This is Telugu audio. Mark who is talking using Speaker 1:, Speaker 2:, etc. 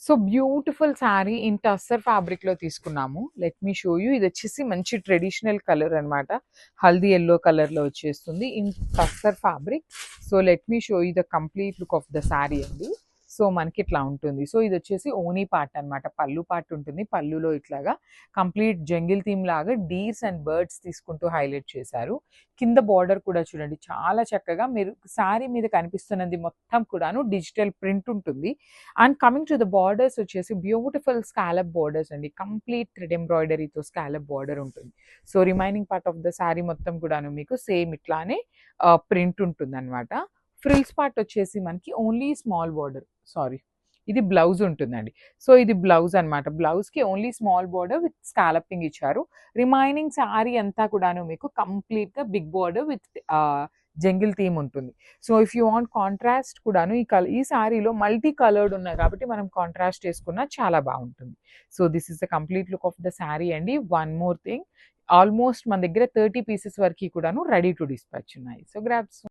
Speaker 1: So beautiful sari in tussar fabric లో తీసుకున్నాము. Let me show you. ఇది వచ్చేసి మంచి ట్రెడిషనల్ కలర్ అన్నమాట. హల్దీ ఎల్లో కలర్ లో వచ్చేస్తుంది in tussar fabric. So let me show you the complete look of the sari అండి. సో మనకి ఇట్లా ఉంటుంది. సో ఇది వచ్చేసి ఓనీ పార్ట్ అన్నమాట. పళ్ళు పార్ట్ ఉంటుంది. పళ్ళులో ఇట్లాగా కంప్లీట్ జంగిల్ థీమ్ లాగా డీర్స్ అండ్ బర్డ్స్ తీసుకుంటూ హైలైట్ చేశారు. కింద బార్డర్ కూడా చూడండి చాలా చక్కగా మీరు శారీ మీద కనిపిస్తున్నది మొత్తం కూడాను డిజిటల్ ప్రింట్ ఉంటుంది. And coming to the borders వచ్చేసి బ్యూటిఫుల్ స్కాలప్ బార్డర్స్ అండి. కంప్లీట్ థ్రెడ్ ఎంబ్రాయిడరీతో స్కాలప్ బార్డర్ ఉంటుంది. So remaining part of the sari మొత్తం కూడాను మీకు సేమ్ ఇట్లానే ప్రింట్ ఉంటుంది అనమాట. ఫ్రిల్స్ పార్ట్ వచ్చేసి మనకి ఓన్లీ స్మాల్ బార్డర్, సారీ ఇది బ్లౌజ్ ఉంటుందండి. సో ఇది బ్లౌజ్ అనమాట. బ్లౌజ్కి only small border with scalloping ఇచ్చారు. రిమైనింగ్ శారీ అంతా కూడాను మీకు కంప్లీట్గా big border with jungle theme ఉంటుంది. So if you want contrast కూడాను ఈ శారీలో మల్టీ కలర్డ్ ఉన్నాయి కాబట్టి మనం కాంట్రాస్ట్ చేసుకున్నా చాలా బాగుంటుంది. So this is the complete look of the sari అండి. వన్ మోర్ థింగ్, ఆల్మోస్ట్ మన దగ్గర 30 పీసెస్ వరకు కూడాను రెడీ టు డిస్పాచ్ ఉన్నాయి. So grabs.